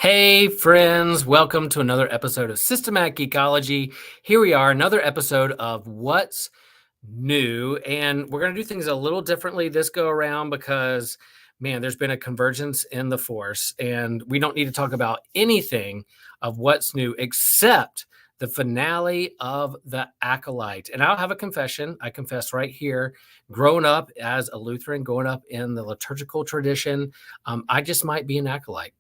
Hey, friends, welcome to another episode of Systematic Ecology. Here we are, another episode of What's New. And we're going to do things a little differently this go around because, man, there's been a convergence in the force. And we don't need to talk about anything of what's new except the finale of The Acolyte. And I'll have a confession. I confess right here. Growing up as a Lutheran, growing up in the liturgical tradition, I just might be an acolyte.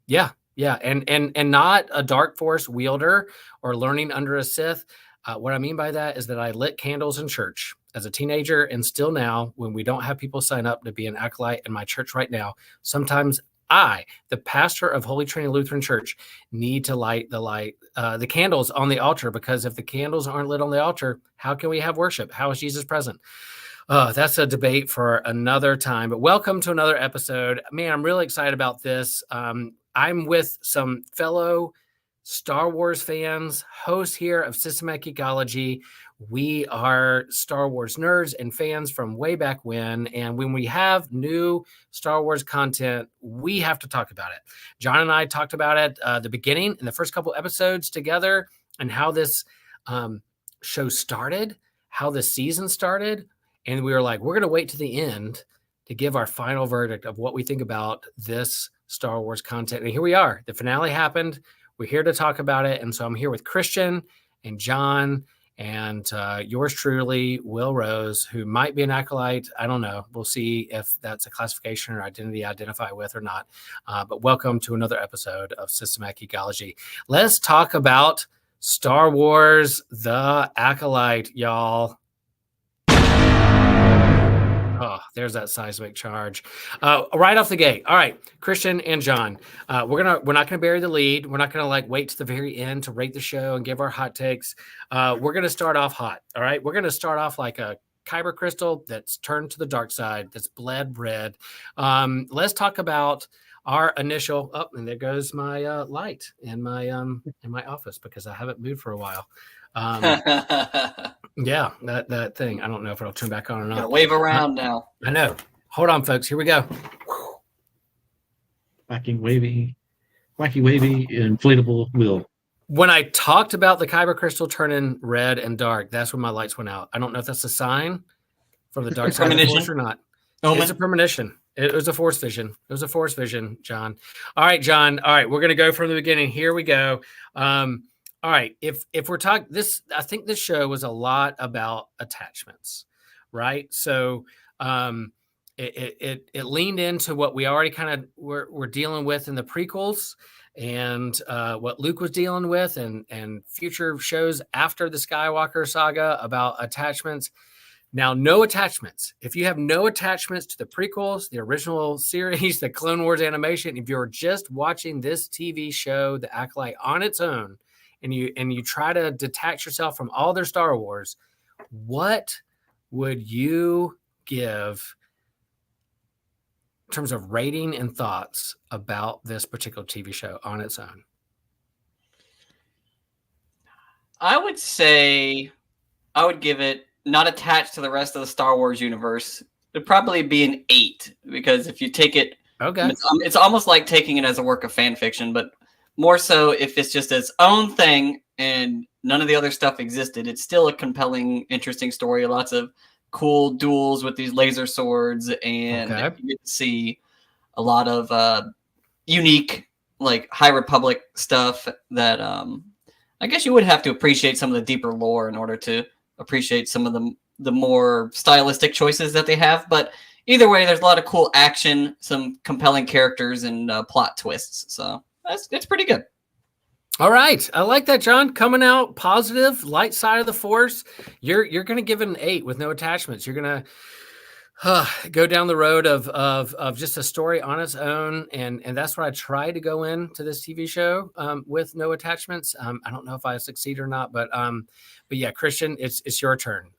Yeah, and not a dark force wielder or learning under a Sith. What I mean by that is that I lit candles in church as a teenager, and still now, when we don't have people sign up to be an acolyte in my church right now, sometimes I, the pastor of Holy Trinity Lutheran Church, need to light the candles on the altar, because if the candles aren't lit on the altar, how can we have worship? How is Jesus present? That's a debate for another time. But welcome to another episode. Man, I'm really excited about this. I'm with some fellow Star Wars fans, hosts here of Systematic Ecology. We are Star Wars nerds and fans from way back when. And when we have new Star Wars content, we have to talk about it. John and I talked about it the beginning in the first couple episodes together, and how this show started, how the season started. And we were like, we're going to wait to the end to give our final verdict of what we think about this Star Wars content. And here we are. The finale happened. We're here to talk about it. And so I'm here with Christian and John and yours truly, Will Rose, who might be an acolyte. I don't know. We'll see if that's a classification or identity I identify with or not. But welcome to another episode of Systematic Ecology. Let's talk about Star Wars, The Acolyte, y'all. Oh, there's that seismic charge. Right off the gate. All right, Christian and John, we're not gonna bury the lead. We're not gonna wait to the very end to rate the show and give our hot takes. We're gonna start off hot. All right, we're gonna start off like a kyber crystal that's turned to the dark side, that's bled red. Let's talk about our initial. Oh, and there goes my light in my office because I haven't moved for a while. Yeah, that thing. I don't know if it'll turn back on or not. Gotta wave around now. I know. Hold on, folks. Here we go. Wacky wavy, inflatable wheel. When I talked about the kyber crystal turning red and dark, that's when my lights went out. I don't know if that's a sign from the dark side of the force or not. It's a premonition. It was a force vision. It was a force vision, John. All right, John. All right, we're gonna go from the beginning. Here we go. All right, if we're talking this, I think this show was a lot about attachments, right? So it leaned into what we already kind of were dealing with in the prequels, and what Luke was dealing with, and future shows after the Skywalker saga about attachments. Now, no attachments. If you have no attachments to the prequels, the original series, the Clone Wars animation, if you're just watching this TV show, The Acolyte, on its own, and you try to detach yourself from all their Star Wars, what would you give in terms of rating and thoughts about this particular TV show on its own? I would say I would give it, not attached to the rest of the Star Wars universe, it'd probably be an 8, because if you take it, okay, it's almost like taking it as a work of fan fiction, but more so if it's just its own thing and none of the other stuff existed. It's still a compelling, interesting story. Lots of cool duels with these laser swords, and you get to see a lot of unique, like, High Republic stuff that I guess you would have to appreciate some of the deeper lore in order to appreciate some of the more stylistic choices that they have. But either way, there's a lot of cool action, some compelling characters, and plot twists. So it's pretty good. All right. I like that, John. Coming out positive, light side of the force. You're going to give it an 8 with no attachments. You're going to go down the road of just a story on its own. And that's what I tried to go into this TV show with no attachments. I don't know if I succeed or not, but yeah, Christian, it's your turn.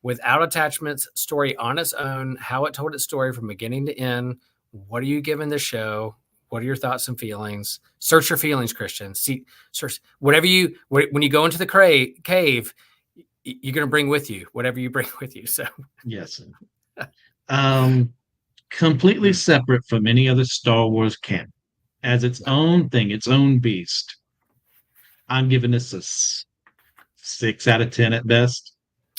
Without attachments, story on its own, how it told its story from beginning to end. What are you giving the show? What are your thoughts and feelings? Search your feelings, Christian. Search when you go into the cave, you're going to bring with you whatever you bring with you. So yes, completely separate from any other Star Wars canon. as its own thing, its own beast. I'm giving this a 6 out of 10 at best.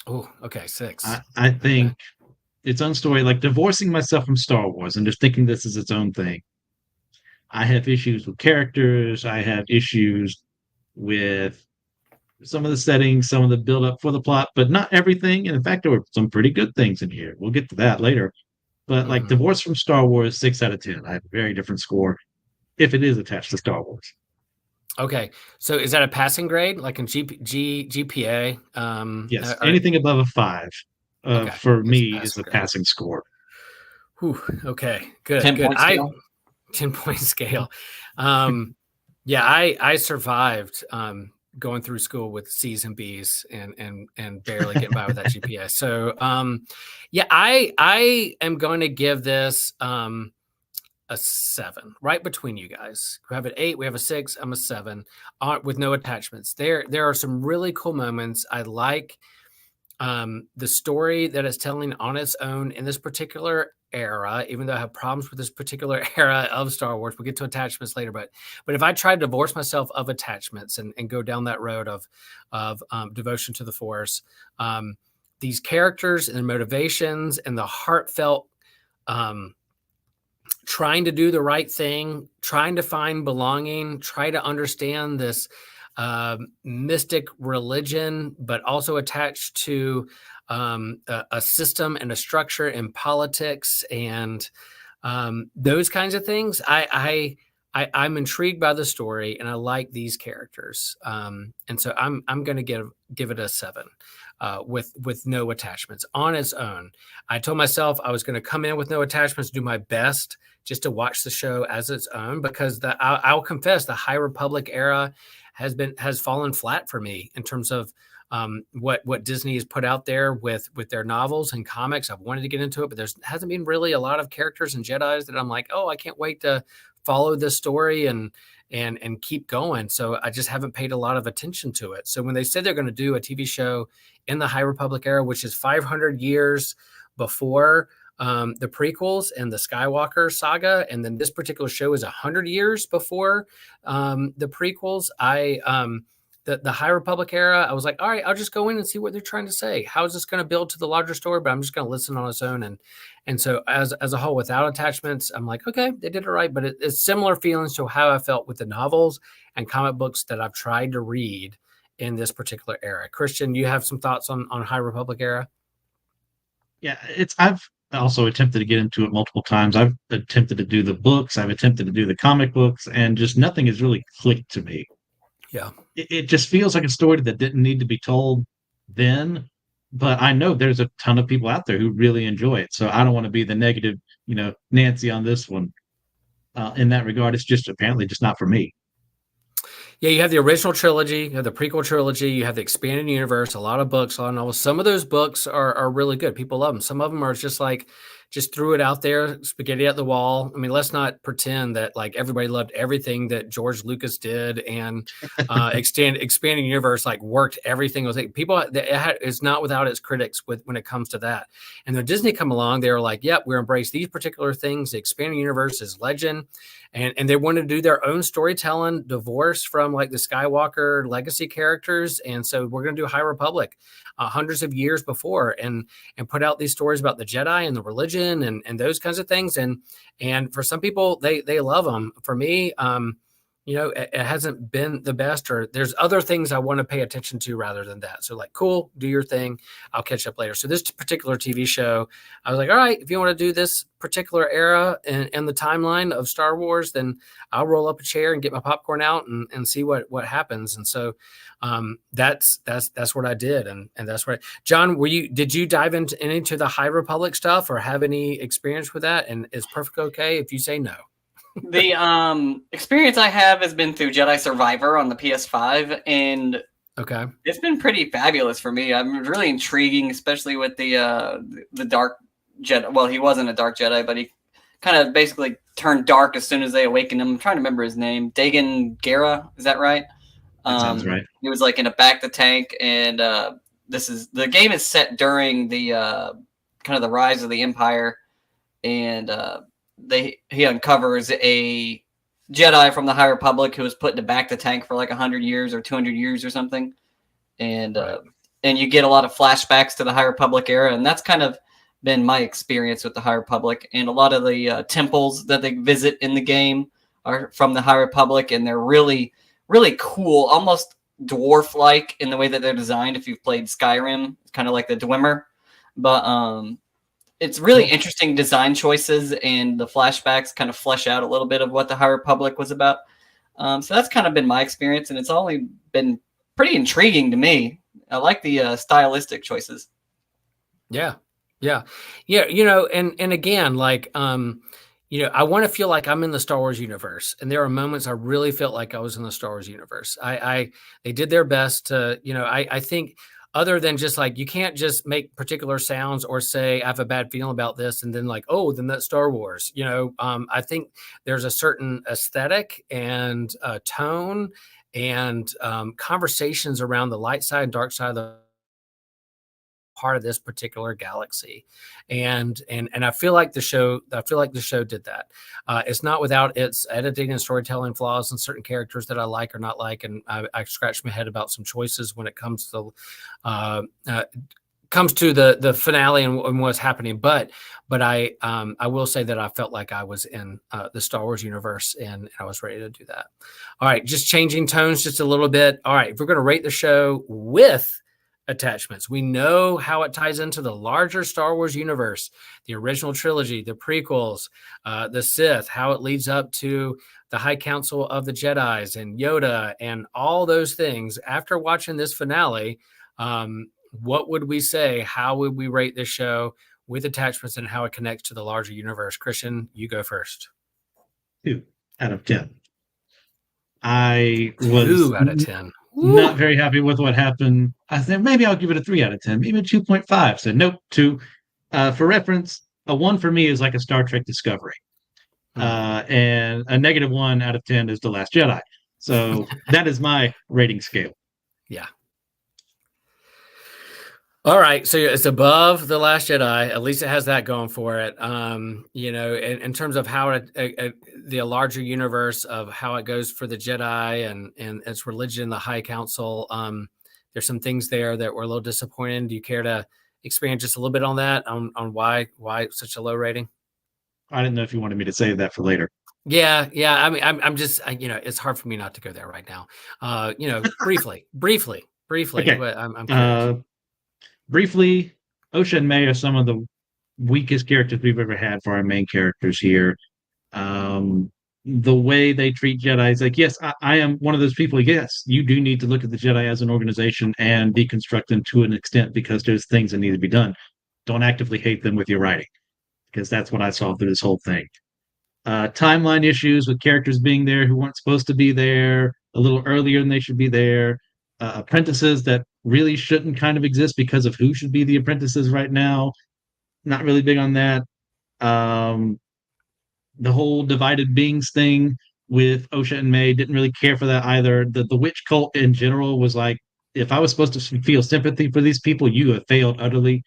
Oh, okay, six. I Okay. think its own story, like divorcing myself from Star Wars and just thinking this is its own thing. I have issues with characters. I have issues with some of the settings, some of the build up for the plot, but not everything. And in fact, there were some pretty good things in here. We'll get to that later. But like Mhm. Divorce from Star Wars, 6 out of 10. I have a very different score if it is attached to Star Wars. Okay, so is that a passing grade, like in GPA? Yes, anything above a 5 Okay, for it's a me is passing a grade. passing score. Whew, okay, good, 10 good. point scale. 10-point scale. Um, yeah, I survived going through school with C's and B's and barely getting by with that GPA. So yeah, I am going to give this a 7, right between you guys. We have an 8, we have a 6, I'm a 7, with no attachments. There are some really cool moments. I like the story that it's telling on its own in this particular era, even though I have problems with this particular era of Star Wars. We'll get to attachments later, but if I try to divorce myself of attachments and go down that road of devotion to the Force, these characters and their motivations and the heartfelt um, trying to do the right thing, trying to find belonging, try to understand this mystic religion, but also attached to a system and a structure in politics and those kinds of things. I'm intrigued by the story, and I like these characters, and so I'm going to give it a 7. With no attachments on its own. I told myself I was going to come in with no attachments, do my best just to watch the show as its own, because I'll confess the High Republic era has fallen flat for me in terms of what Disney has put out there with their novels and comics. I've wanted to get into it, but there hasn't been really a lot of characters and Jedi's that I'm like, oh, I can't wait to follow this story and keep going. So I just haven't paid a lot of attention to it. So when they said they're going to do a TV show in the High Republic era, which is 500 years before the prequels and the Skywalker saga, and then this particular show is 100 years before the prequels, the High Republic era, I was like, all right, I'll just go in and see what they're trying to say. How is this going to build to the larger story? But I'm just going to listen on its own. And so as a whole, without attachments, I'm like, okay, they did it right. But it's similar feelings to how I felt with the novels and comic books that I've tried to read in this particular era. Christian, you have some thoughts on High Republic era? Yeah, I've also attempted to get into it multiple times. I've attempted to do the books, I've attempted to do the comic books, and just nothing has really clicked to me. Yeah. It just feels like a story that didn't need to be told then. But I know there's a ton of people out there who really enjoy it. So I don't want to be the negative, Nancy on this one. In that regard, it's just apparently just not for me. Yeah, you have the original trilogy, you have the prequel trilogy, you have the expanded universe, a lot of books, a lot of novels. Some of those books are really good. People love them. Some of them are just threw it out there, spaghetti at the wall. I mean, let's not pretend that like everybody loved everything that George Lucas did and expanding universe like worked everything. Was like people, it's not without its critics when it comes to that. And when Disney come along, they were like, "Yep, we embrace these particular things. The expanding universe is legend." And they wanted to do their own storytelling, divorce from like the Skywalker legacy characters, and so we're going to do High Republic, hundreds of years before, and put out these stories about the Jedi and the religion and those kinds of things. And for some people, they love them. For me, it hasn't been the best, or there's other things I want to pay attention to rather than that. So like, cool, do your thing. I'll catch up later. So this particular TV show, I was like, all right, if you want to do this particular era and the timeline of Star Wars, then I'll roll up a chair and get my popcorn out and see what happens. And so that's what I did. And that's what John, did you dive into the High Republic stuff or have any experience with that? And is perfect okay if you say no? The experience I have has been through Jedi Survivor on the PS5, and okay, it's been pretty fabulous for me. I'm really intriguing, especially with the Dark Jedi. Well, he wasn't a Dark Jedi, but he kind of basically turned dark as soon as they awakened him. I'm trying to remember his name. Dagan Gera, is that right? That sounds right. He was like in a back the tank, and the game is set during the kind of the rise of the Empire, and he uncovers a Jedi from the High Republic who was put in the back of the tank for like 100 years or 200 years or something. And Right. and you get a lot of flashbacks to the High Republic era, and that's kind of been my experience with the High Republic. And a lot of the temples that they visit in the game are from the High Republic, and they're really, really cool, almost dwarf-like in the way that they're designed. If you've played Skyrim, it's kind of like the Dwemer, but it's really interesting design choices, and the flashbacks kind of flesh out a little bit of what the High Republic was about. So that's kind of been my experience, and it's only been pretty intriguing to me. I like the stylistic choices. Yeah. Yeah. Yeah. You know, and again, like, you know, I want to feel like I'm in the Star Wars universe. And there are moments I really felt like I was in the Star Wars universe. They did their best to, you know, I think other than just like, you can't just make particular sounds or say, I have a bad feeling about this. And then like, oh, then that's Star Wars. You know, I think there's a certain aesthetic and tone and conversations around the light side and dark side of the part of this particular galaxy. And I feel like the show did that. It's not without its editing and storytelling flaws and certain characters that I like or not like. And I scratched my head about some choices when it comes to the finale and what's happening. But I will say that I felt like I was in the Star Wars universe and I was ready to do that. All right, just changing tones just a little bit. All right, if we're going to rate the show with attachments, we know how it ties into the larger Star Wars universe, the original trilogy, the prequels, the Sith, how it leads up to the High Council of the Jedis and Yoda and all those things. After watching this finale, what would we say? How would we rate this show with attachments and how it connects to the larger universe? Christian, you go first. 2 out of 10. I was 2 out of 10. not very happy with what happened. I said maybe I'll give it a 3 out of 10, maybe a 2.5. Said nope, 2. For reference, a 1 for me is like a Star Trek Discovery, and a -1 out of 10 is The Last Jedi. So that is my rating scale. Yeah. All right, so it's above The Last Jedi. At least it has that going for it. You know, in terms of how the larger universe of how it goes for the Jedi and its religion, the High Council. There's some things there that were a little disappointing. Do you care to expand just a little bit on that? On why such a low rating? I didn't know if you wanted me to save that for later. Yeah. I mean, I'm just you know, it's hard for me not to go there right now. You know, briefly. Okay. I'm curious. Briefly, Osha and May are some of the weakest characters we've ever had for our main characters here. The way they treat Jedi is like, yes, I am one of those people. Yes, you do need to look at the Jedi as an organization and deconstruct them to an extent because there's things that need to be done. Don't actively hate them with your writing, because that's what I saw through this whole thing. Timeline issues with characters being there who weren't supposed to be there a little earlier than they should be there. Apprentices that really shouldn't kind of exist because of who should be the apprentices right now. Not really big on that. The whole divided beings thing with Osha and May, didn't really care for that either. The witch cult in general was like, if I was supposed to feel sympathy for these people, you have failed utterly.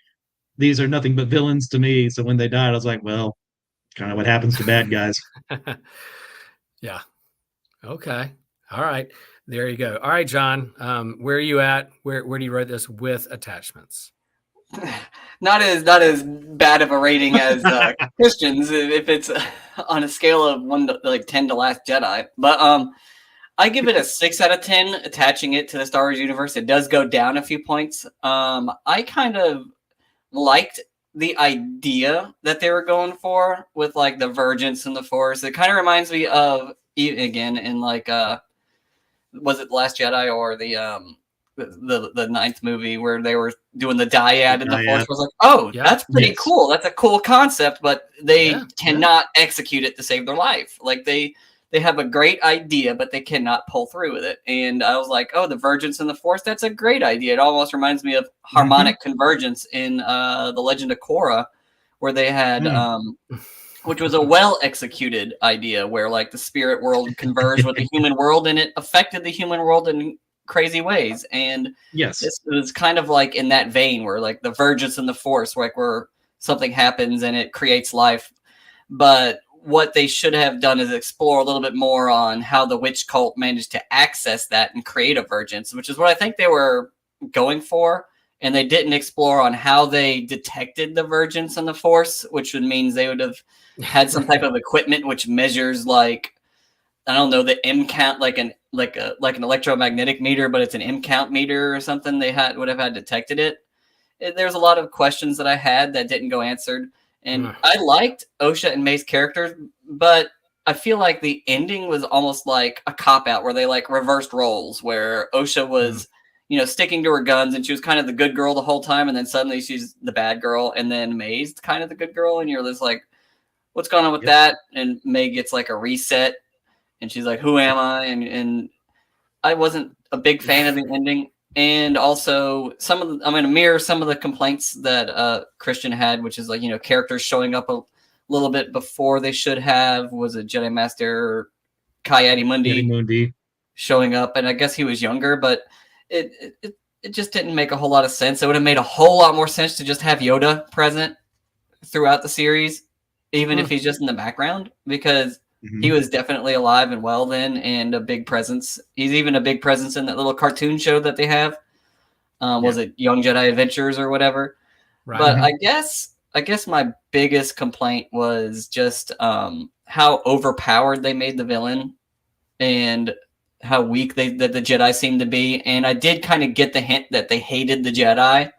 These are nothing but villains to me. So when they died, I was like, well, kind of what happens to bad guys. Yeah. Okay. All right. There you go. All right, John. Where are you at? Where do you rate this with attachments? Not as bad of a rating as Christians if it's on a scale of 1 to like 10 to Last Jedi. But I give it a 6 out of 10. Attaching it to the Star Wars universe, it does go down a few points. I kind of liked the idea that they were going for with like the Vergence and the Force. It kind of reminds me of, again, in like was it The Last Jedi or the ninth movie where they were doing the dyad and the Force was like, oh, yeah, that's pretty cool. That's a cool concept, but they cannot execute it to save their life. Like they have a great idea, but they cannot pull through with it. And I was like, oh, the Vergence and the Force, that's a great idea. It almost reminds me of harmonic convergence in The Legend of Korra, where they had which was a well-executed idea where like the spirit world converged with the human world and it affected the human world in crazy ways. And this was kind of like in that vein where like the Vergence and the Force, like where something happens and it creates life. But what they should have done is explore a little bit more on how the witch cult managed to access that and create a virgins, which is what I think they were going for. And they didn't explore on how they detected the virgins and the force, which would means they would have had some type of equipment which measures, like, I don't know, the M count, like an electromagnetic meter, but it's an M count meter or something. They would have had detected it. There's a lot of questions that I had that didn't go answered. And I liked Osha and May's characters, but I feel like the ending was almost like a cop-out where they like reversed roles, where Osha was, sticking to her guns and she was kind of the good girl the whole time, and then suddenly she's the bad girl, and then May's kind of the good girl, and you're just like, what's going on with that? And May gets like a reset, and she's like, who am I? And I wasn't a big fan of the ending. And also I'm going to mirror some of the complaints that Christian had, which is like, characters showing up a little bit before they should have. Was a Jedi Master Mundi showing up, and I guess he was younger, but it just didn't make a whole lot of sense. It would have made a whole lot more sense to just have Yoda present throughout the series, even if he's just in the background, because he was definitely alive and well then, and a big presence. He's even a big presence in that little cartoon show that they have. Was it Young Jedi Adventures or whatever? Right. But I guess my biggest complaint was just how overpowered they made the villain, and how weak that the Jedi seemed to be. And I did kind of get the hint that they hated the Jedi,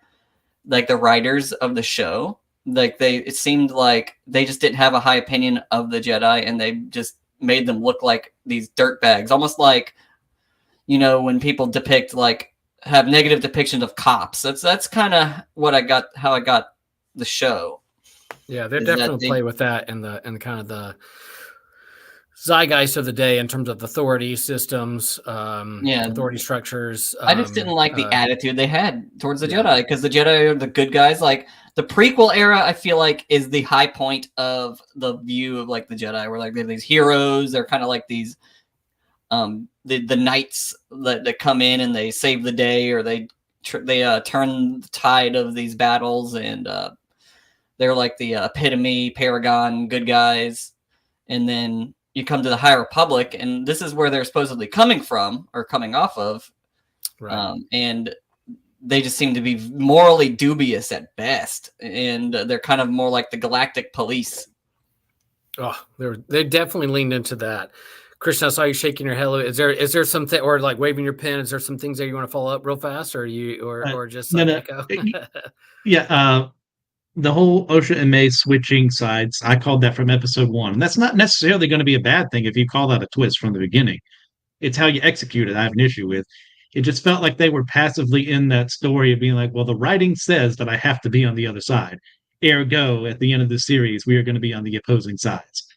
like the writers of the show. Like it seemed like they just didn't have a high opinion of the Jedi, and they just made them look like these dirtbags, almost like, when people have negative depictions of cops. That's kind of how I got the show. Yeah, they definitely play with that and kind of the zeitgeist of the day in terms of authority systems, authority structures. I just didn't like the attitude they had towards the Jedi, because the Jedi are the good guys. Like the prequel era, I feel like is the high point of the view of like the Jedi, where like they're these heroes. They're kind of like these, the knights that come in and they save the day, or they turn the tide of these battles, and they're like the epitome paragon good guys. And then you come to the High Republic, and this is where they're supposedly coming from or coming off of. Right. And they just seem to be morally dubious at best. And they're kind of more like the galactic police. Oh, they definitely leaned into that. Christian, I saw you shaking your head. Is there something, or like waving your pen? Is there some things that you want to follow up real fast, or just echo? The whole Osha and May switching sides, I called that from episode 1. And that's not necessarily going to be a bad thing if you call that a twist from the beginning. It's how you execute it I have an issue with. It just felt like they were passively in that story of being like, well, the writing says that I have to be on the other side. Ergo, at the end of the series, we are going to be on the opposing sides.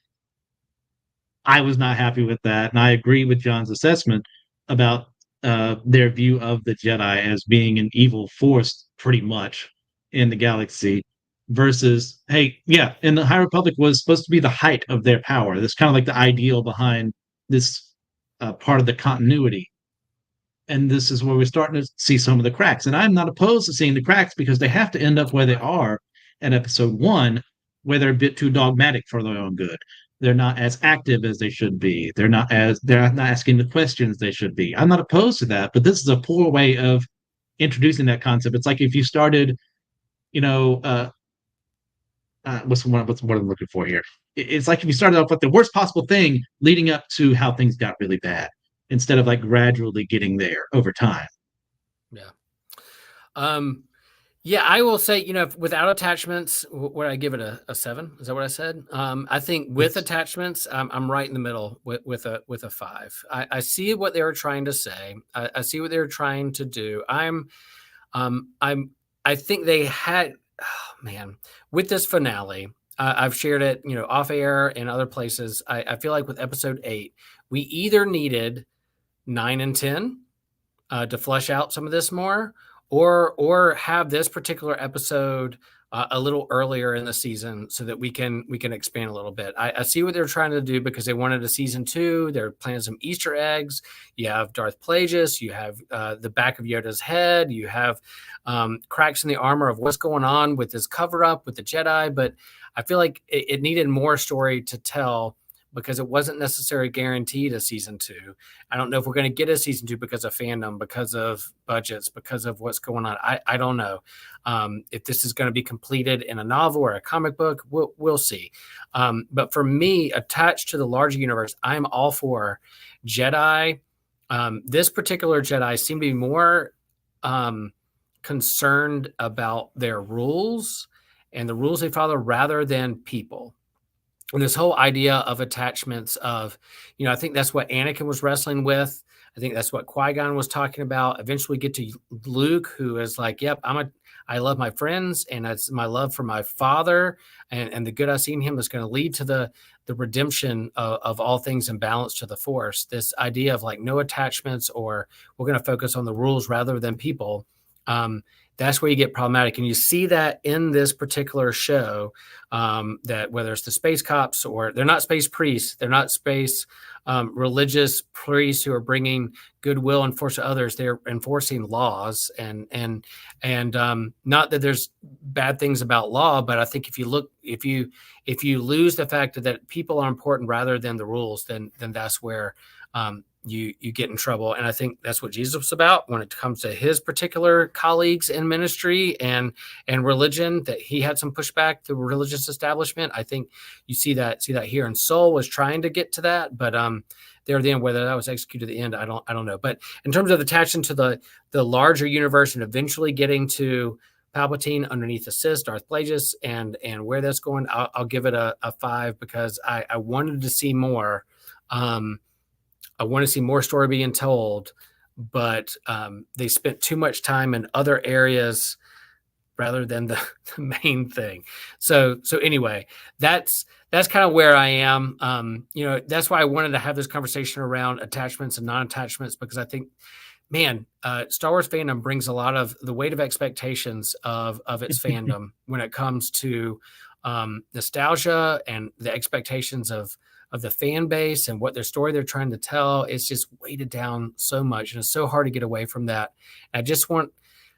I was not happy with that. And I agree with John's assessment about their view of the Jedi as being an evil force, pretty much, in the galaxy. Versus, and the High Republic was supposed to be the height of their power. That's kind of like the ideal behind this part of the continuity. And this is where we're starting to see some of the cracks. And I'm not opposed to seeing the cracks, because they have to end up where they are in episode 1, where they're a bit too dogmatic for their own good. They're not as active as they should be. They're not asking the questions they should be. I'm not opposed to that, but this is a poor way of introducing that concept. It's like if you started, what's what I'm looking for here? It's like if you started off with the worst possible thing leading up to how things got really bad, instead of like gradually getting there over time. Yeah. I will say, without attachments, would I give it a 7? Is that what I said? I think with attachments, I'm right in the middle with a 5. I see what they were trying to say. I see what they were trying to do. I think they had, with this finale, I've shared it, off air and other places. I feel like with episode 8, we either needed 9 and 10 to flesh out some of this more, or have this particular episode a little earlier in the season so that we can expand a little bit. I see what they're trying to do because they wanted a season 2. They're planting some Easter eggs. You have Darth Plagueis. You have the back of Yoda's head. You have cracks in the armor of what's going on with this cover up with the Jedi. But I feel like it needed more story to tell because it wasn't necessarily guaranteed a season 2. I don't know if we're going to get a season 2 because of fandom, because of budgets, because of what's going on. I don't know if this is going to be completed in a novel or a comic book. We'll see. But for me, attached to the larger universe, I'm all for Jedi. This particular Jedi seem to be more concerned about their rules and the rules they follow rather than people. And this whole idea of attachments of, I think that's what Anakin was wrestling with. I think that's what Qui-Gon was talking about. Eventually get to Luke, who is like, yep, I love my friends, and it's my love for my father and the good I see in him is going to lead to the redemption of all things and balance to the Force. This idea of like no attachments, or we're going to focus on the rules rather than people. That's where you get problematic. And you see that in this particular show, that whether it's the space cops or they're not space priests, they're not space religious priests who are bringing goodwill and force to others. They're enforcing laws and not that there's bad things about law, but I think if you lose the fact that people are important rather than the rules, then that's where you get in trouble. And I think that's what Jesus was about when it comes to his particular colleagues in ministry and religion, that he had some pushback to religious establishment. I think you see that here. And Soul was trying to get to that, but there at the end, whether that was executed at the end, I don't know. But in terms of attaching to the larger universe and eventually getting to Palpatine underneath assist, Darth Plagueis, and where that's going, I'll give it a 5 because I wanted to see more. I want to see more story being told, but they spent too much time in other areas rather than the main thing. So anyway, that's kind of where I am. That's why I wanted to have this conversation around attachments and non-attachments, because I think, man, Star Wars fandom brings a lot of the weight of expectations of its fandom when it comes to nostalgia and the expectations of the fan base and what their story they're trying to tell. It's just weighted down so much, and it's so hard to get away from that. And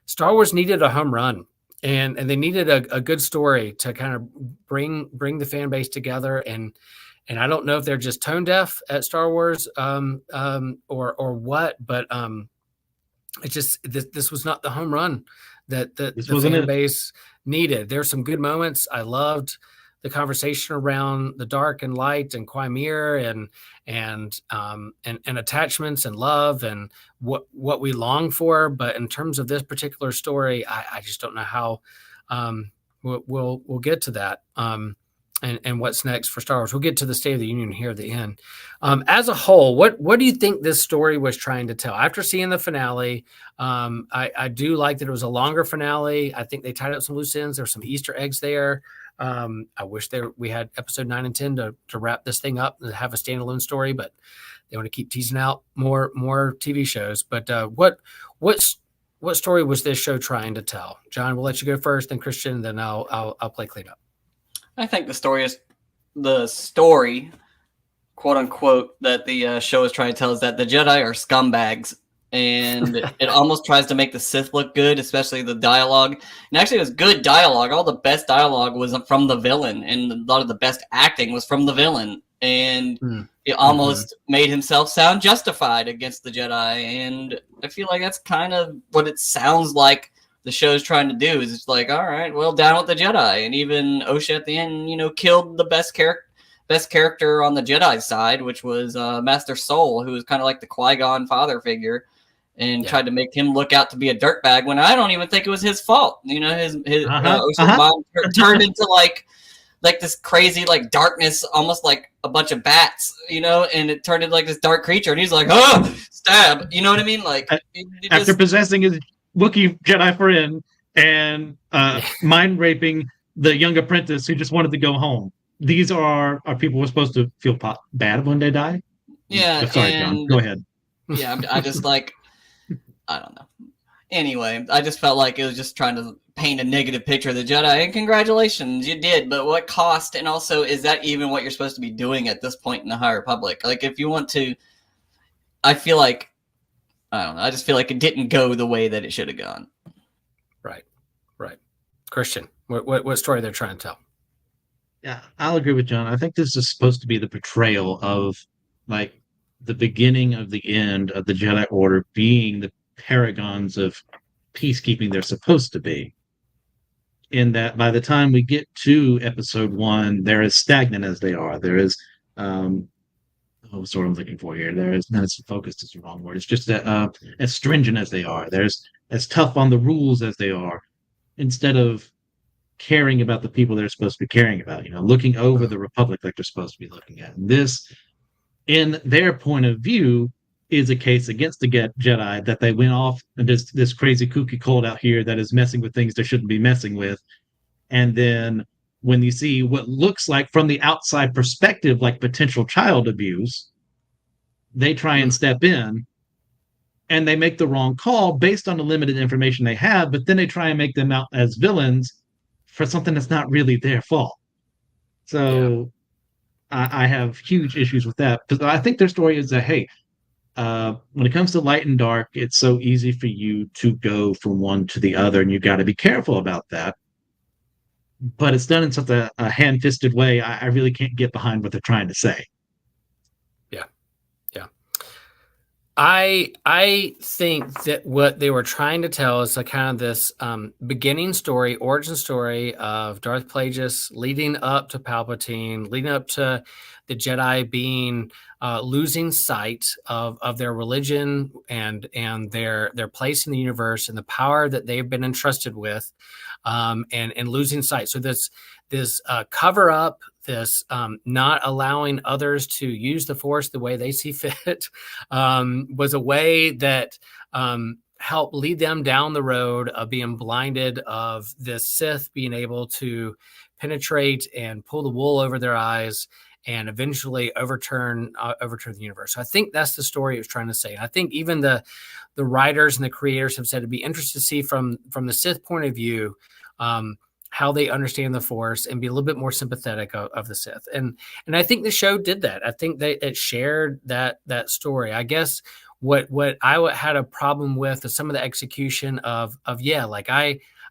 Star Wars needed a home run, and they needed a good story to kind of bring the fan base together. And I don't know if they're just tone deaf at Star Wars or what, but it's just this was not the home run that the fan base needed. There's some good moments. I loved the conversation around the dark and light and Quimir and attachments and love and what we long for. But in terms of this particular story, I just don't know how we'll get to that. And what's next for Star Wars. We'll get to the State of the Union here at the end. As a whole, what do you think this story was trying to tell? After seeing the finale, I do like that it was a longer finale. I think they tied up some loose ends. There's some Easter eggs there. I wish we had episode 9 and 10 to wrap this thing up and have a standalone story, but they want to keep teasing out more TV shows. But what story was this show trying to tell? John, we'll let you go first, then Christian, then I'll play cleanup. I think the story, quote unquote, that the show is trying to tell is that the Jedi are scumbags. And it almost tries to make the Sith look good, especially the dialogue. And actually, it was good dialogue. All the best dialogue was from the villain, and a lot of the best acting was from the villain. And it almost made himself sound justified against the Jedi. And I feel like that's kind of what it sounds like the show's trying to do. Is it's like, all right, well, down with the Jedi. And even Osha at the end, killed the best character on the Jedi side, which was Master Soul, who was kind of like the Qui-Gon father figure. And tried to make him look out to be a dirtbag when I don't even think it was his fault. His mom turned into like this crazy like darkness, almost like a bunch of bats, and it turned into like this dark creature. And he's like, oh, stab. You know what I mean? Like after possessing his Wookiee Jedi friend and mind raping the young apprentice who just wanted to go home. These are people we're supposed to feel bad when they die. Yeah. Sorry, John. Go ahead. Yeah, I just like. I don't know. Anyway, I just felt like it was just trying to paint a negative picture of the Jedi. And congratulations, you did. But what cost? And also, is that even what you're supposed to be doing at this point in the High Republic? Like, if you want to, I feel like, I don't know. I just feel like it didn't go the way that it should have gone. Right. Christian, what story they're trying to tell? Yeah, I'll agree with John. I think this is supposed to be the portrayal of like the beginning of the end of the Jedi Order being the paragons of peacekeeping they're supposed to be. In that by the time we get to episode one, they're as stagnant as they are. There is what's the word I'm looking for here? There is not as focused is the wrong word. It's just as stringent as they are. There's as tough on the rules as they are. Instead of caring about the people they're supposed to be caring about, looking over the Republic like they're supposed to be looking at. And this, in their point of view, is a case against the Jedi that they went off and this crazy kooky cult out here that is messing with things they shouldn't be messing with. And then when you see what looks like from the outside perspective, like potential child abuse, they try and step in and they make the wrong call based on the limited information they have, but then they try and make them out as villains for something that's not really their fault. So I have huge issues with that because I think their story is that, hey, when it comes to light and dark, it's so easy for you to go from one to the other, and you got to be careful about that. But it's done in such a hand-fisted way. I really can't get behind what they're trying to say. Yeah. I think that what they were trying to tell is like kind of this beginning story, origin story of Darth Plagueis leading up to Palpatine, leading up to the Jedi being losing sight of their religion and their place in the universe and the power that they've been entrusted with, and losing sight. So this cover up, this not allowing others to use the Force the way they see fit, was a way that helped lead them down the road of being blinded, of this Sith being able to penetrate and pull the wool over their eyes and eventually overturn the universe. So I think that's the story it was trying to say. And I think even the writers and the creators have said it'd be interesting to see from the Sith point of view, how they understand the Force and be a little bit more sympathetic of the Sith. And I think the show did that. I think it shared that story. I guess what I had a problem with is some of the execution of like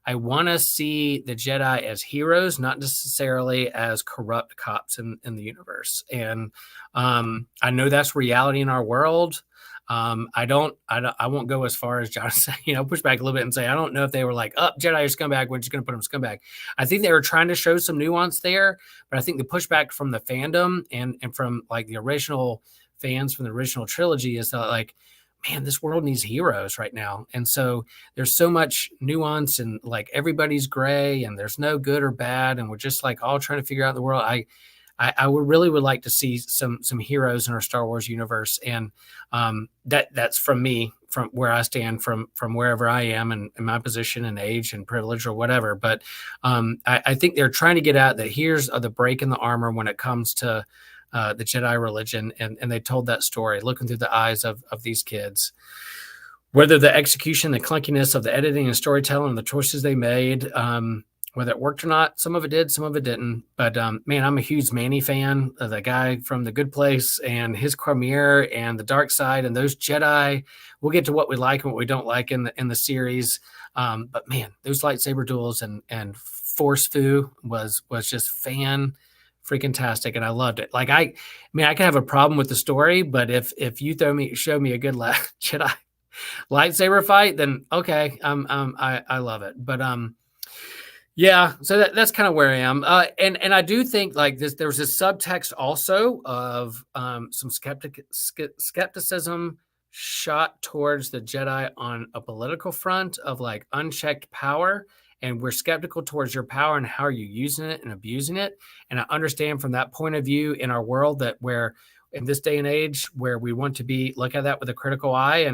I want to see the Jedi as heroes, not necessarily as corrupt cops in the universe. And I know that's reality in our world. I won't go as far as John saying, push back a little bit and say, I don't know if they were like, Jedi are scumbag, we're just going to put them scumbag. I think they were trying to show some nuance there, but I think the pushback from the fandom and from like the original fans from the original trilogy is that like, man, this world needs heroes right now. And so there's so much nuance and like everybody's gray and there's no good or bad. And we're just like all trying to figure out the world. I would like to see some heroes in our Star Wars universe, and that's from me, from where I stand, from wherever I am and in my position and age and privilege or whatever. But I think they're trying to get at that. Here's the break in the armor when it comes to the Jedi religion, and they told that story, looking through the eyes of these kids. Whether the execution, the clunkiness of the editing and storytelling, and the choices they made, whether it worked or not, some of it did, some of it didn't. But man, I'm a huge Manny fan, of the guy from The Good Place and his Cormier and The Dark Side and those Jedi. We'll get to what we like and what we don't like in the series. But man, those lightsaber duels and Force Foo was just fan freaking tastic, and I loved it. Like I can have a problem with the story, but if you show me a good Jedi lightsaber fight, then okay, I love it. But yeah, so that's kind of where I am. And I do think like this, there's this subtext also of some skepticism shot towards the Jedi on a political front of like unchecked power. And we're skeptical towards your power and how are you using it and abusing it. And I understand from that point of view in our world that where in this day and age where we want to look at that with a critical eye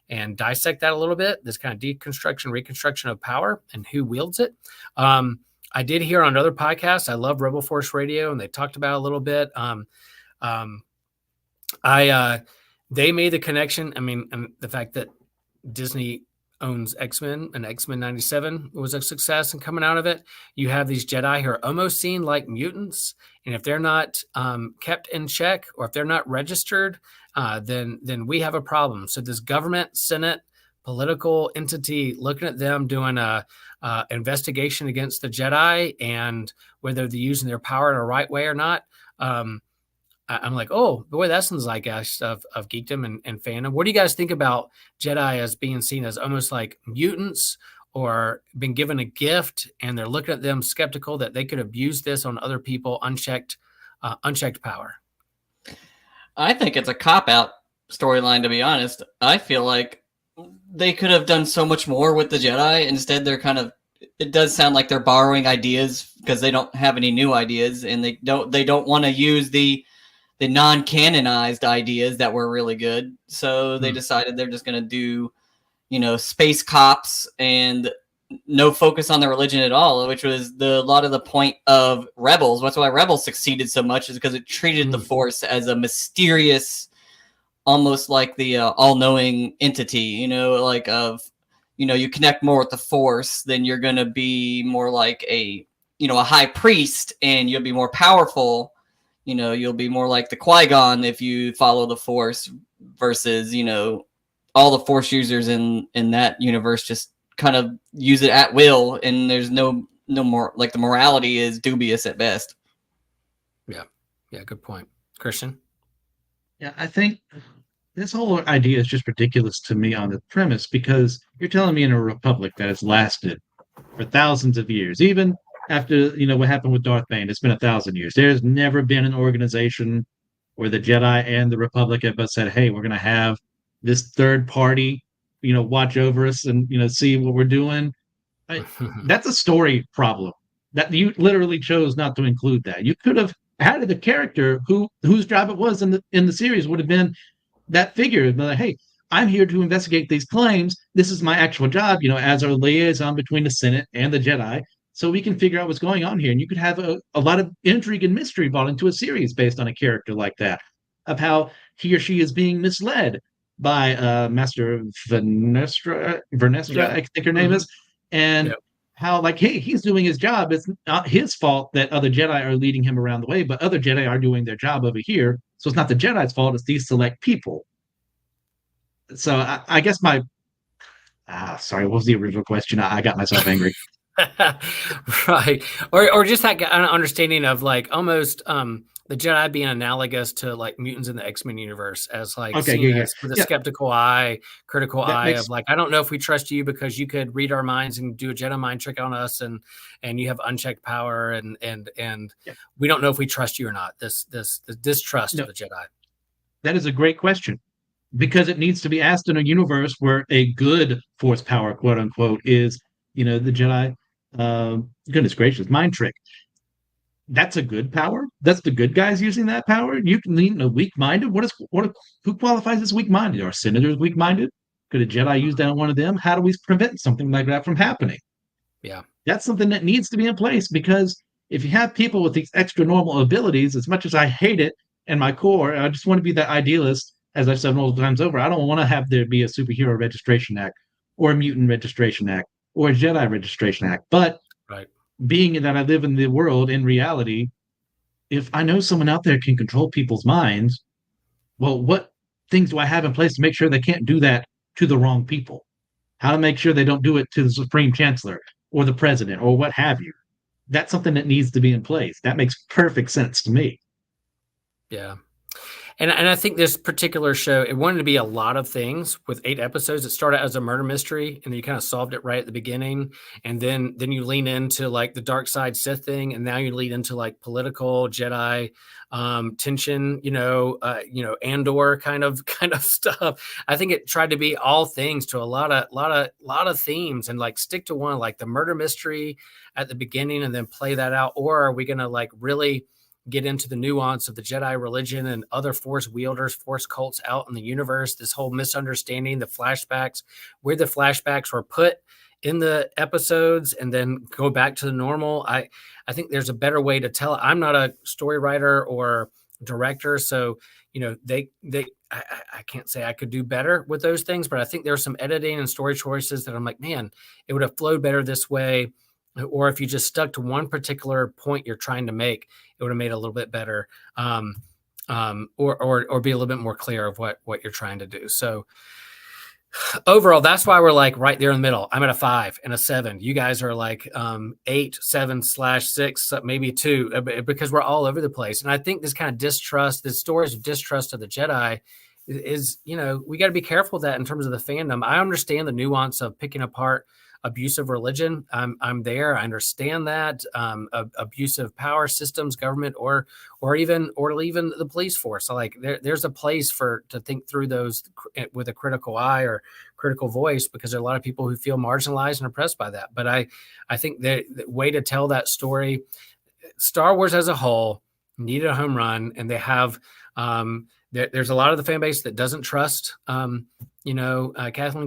and dissect that a little bit, this kind of deconstruction, reconstruction of power and who wields it. I did hear on other podcasts, I love Rebel Force Radio, and they talked about it a little bit. They made the connection. I mean, and the fact that Disney owns X-Men, and X-Men 97 was a success, and coming out of it, you have these Jedi who are almost seen like mutants, and if they're not kept in check, or if they're not registered, then we have a problem. So this government, Senate, political entity looking at them doing a investigation against the Jedi and whether they're using their power in a right way or not. I'm like, oh boy, that sounds like of geekdom and fandom. What do you guys think about Jedi as being seen as almost like mutants, or been given a gift, and they're looking at them skeptical that they could abuse this on other people, unchecked power? I think it's a cop-out storyline, to be honest. I feel like they could have done so much more with the Jedi. Instead, it does sound like they're borrowing ideas because they don't have any new ideas, and they don't want to use the non-canonized ideas that were really good. So they decided they're just going to do, space cops and no focus on the religion at all, which was a lot of the point of Rebels. That's why Rebels succeeded so much, is because it treated the Force as a mysterious, almost like the all-knowing entity, you connect more with the Force, then you're going to be more like a high priest, and you'll be more powerful. You'll be more like the Qui-Gon if you follow the Force, versus, all the Force users in that universe just kind of use it at will, and there's no more, like, the morality is dubious at best. Yeah, good point. Christian? Yeah, I think this whole idea is just ridiculous to me on the premise, because you're telling me in a republic that has lasted for thousands of years, even after what happened with Darth Bane, it's been 1,000 years. There's never been an organization where the Jedi and the Republic have both said, "Hey, we're going to have this third party, watch over us and see what we're doing." That's a story problem. That you literally chose not to include that. You could have added a character whose job it was in the series would have been that figure. Like, hey, I'm here to investigate these claims. This is my actual job, as our liaison between the Senate and the Jedi, so we can figure out what's going on here. And you could have a lot of intrigue and mystery brought into a series based on a character like that, of how he or she is being misled by Master Vernestra, I think her name is, and how, like, hey, he's doing his job. It's not his fault that other Jedi are leading him around the way, but other Jedi are doing their job over here. So it's not the Jedi's fault, it's these select people. So I guess sorry, what was the original question? I got myself angry. Right. Or just that understanding of, like, almost the Jedi being analogous to, like, mutants in the X-Men universe, as, like, seen as with a skeptical eye, critical eye of, like, I don't know if we trust you because you could read our minds and do a Jedi mind trick on us, and you have unchecked power, and we don't know if we trust you or not. The distrust of the Jedi. That is a great question, because it needs to be asked in a universe where a good Force power, quote unquote, is the Jedi. Goodness gracious, mind trick. That's a good power. That's the good guys using that power. You can lean a weak-minded. Who qualifies as weak-minded? Are senators weak-minded? Could a Jedi use that on one of them? How do we prevent something like that from happening? Yeah, that's something that needs to be in place, because if you have people with these extra normal abilities, as much as I hate it in my core, I just want to be that idealist, as I've said multiple times over. I don't want to have there be a superhero registration act, or a mutant registration act, or a Jedi registration act. But right. Being that I live in the world in reality, if I know someone out there can control people's minds, well, what things do I have in place to make sure they can't do that to the wrong people? How to make sure they don't do it to the Supreme Chancellor or the president or what have you? That's something that needs to be in place. That makes perfect sense to me. Yeah. And I think this particular show, it wanted to be a lot of things with 8 episodes. It started as a murder mystery, and then you kind of solved it right at the beginning. And then you lean into, like, the dark side Sith thing, and now you lead into, like, political Jedi tension, Andor kind of stuff. I think it tried to be all things to a lot of themes, and, like, stick to one, like the murder mystery at the beginning, and then play that out. Or are we going to, like, really get into the nuance of the Jedi religion and other Force wielders, Force cults out in the universe, this whole misunderstanding, the flashbacks, where the flashbacks were put in the episodes, and then go back to the normal. I think there's a better way to tell it. I'm not a story writer or director, so I can't say I could do better with those things, but I think there's some editing and story choices that I'm like, man, it would have flowed better this way. Or if you just stuck to one particular point you're trying to make, it would have made it a little bit better. Or be a little bit more clear of what you're trying to do. So overall, that's why we're like right there in the middle. I'm at a 5 and a 7. You guys are like 8, 7/6, maybe 2, because we're all over the place. And I think this kind of distrust, the stories of distrust of the Jedi is, we got to be careful with that in terms of the fandom. I understand the nuance of picking apart abusive religion. I'm there. I understand that abusive power systems, government, or even the police force. So like there's a place to think through those with a critical eye or critical voice, because there are a lot of people who feel marginalized and oppressed by that. But I think the way to tell that story, Star Wars as a whole needed a home run, and they have. There's a lot of the fan base that doesn't trust, Kathleen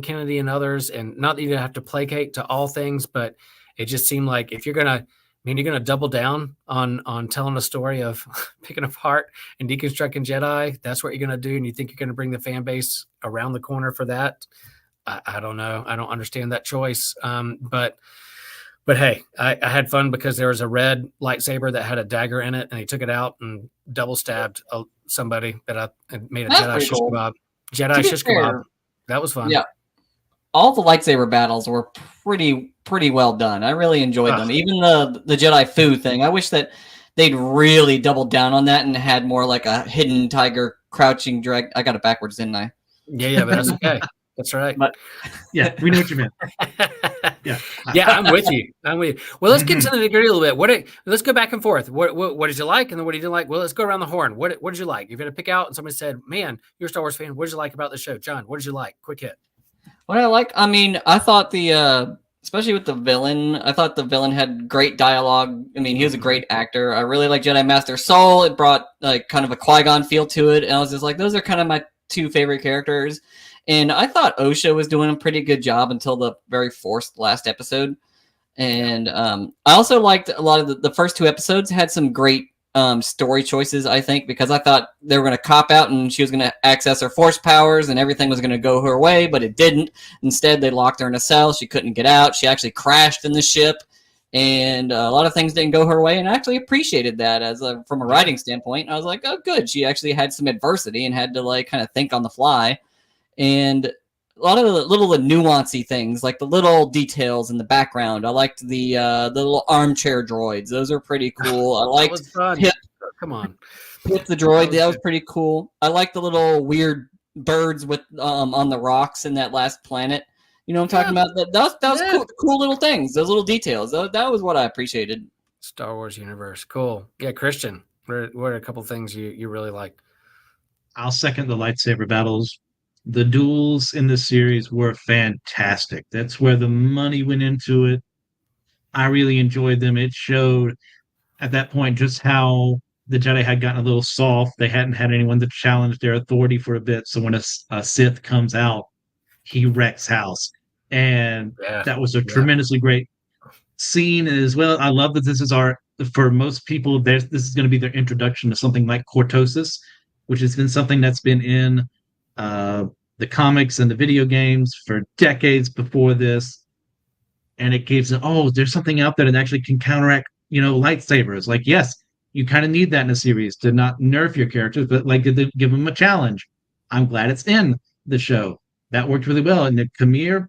Kennedy and others, and not that you have to placate to all things, but it just seemed like if you're gonna double down on telling a story of picking apart and deconstructing Jedi, that's what you're gonna do, and you think you're gonna bring the fan base around the corner for that. I don't know. I don't understand that choice. But hey, I had fun because there was a red lightsaber that had a dagger in it, and he took it out and double stabbed somebody that I made a Jedi shish kebab. Jedi shish kebab. That was fun. Yeah, all the lightsaber battles were pretty well done. I really enjoyed them. Even the Jedi Fu thing. I wish that they'd really doubled down on that and had more like a hidden tiger crouching dragon. I got it backwards, didn't I? Yeah, but that's okay. That's right. But yeah, we know what you meant. Yeah, I'm with you. Well, let's get to the degree a little bit. Let's go back and forth. What did you like, and then what did you like? Well, let's go around the horn. What did you like? If you had to pick out, and somebody said, "Man, you're a Star Wars fan. What did you like about the show?" John, what did you like? Quick hit. What I like, I thought especially with the villain, I thought the villain had great dialogue. He was a great actor. I really like Jedi Master Soul. It brought like kind of a Qui-Gon feel to it, and I was just like, those are kind of my two favorite characters. And I thought Osha was doing a pretty good job until the very forced last episode. And I also liked a lot of the first 2 episodes had some great story choices, I think, because I thought they were going to cop out and she was going to access her force powers and everything was going to go her way, but it didn't. Instead, they locked her in a cell. She couldn't get out. She actually crashed in the ship. And a lot of things didn't go her way, and I actually appreciated that from a writing standpoint. I was like, oh, good. She actually had some adversity and had to like kind of think on the fly. And a lot of the nuancy things, like the little details in the background. I liked the little armchair droids; those are pretty cool. I liked Pip. Come on, Pip the droid. That was pretty cool. I liked the little weird birds with on the rocks in that last planet. You know what I'm talking about? That was cool little things. Those little details. That was what I appreciated. Star Wars universe, cool. Yeah, Christian, what are a couple things you really liked? I'll second the lightsaber battles. The duels in the series were fantastic. That's where the money went into it. I really enjoyed them. It showed at that point just how the Jedi had gotten a little soft. They hadn't had anyone to challenge their authority for a bit. So when a Sith comes out, he wrecks house. And that was a tremendously great scene as well. I love that this is for most people, this is going to be their introduction to something like cortosis, which has been something that's been in the comics and the video games for decades before this, and it gives there's something out there that actually can counteract lightsabers. Like, yes, you kind of need that in a series to not nerf your characters, but like give them a challenge. I'm glad it's in the show. That worked really well. And Kamir,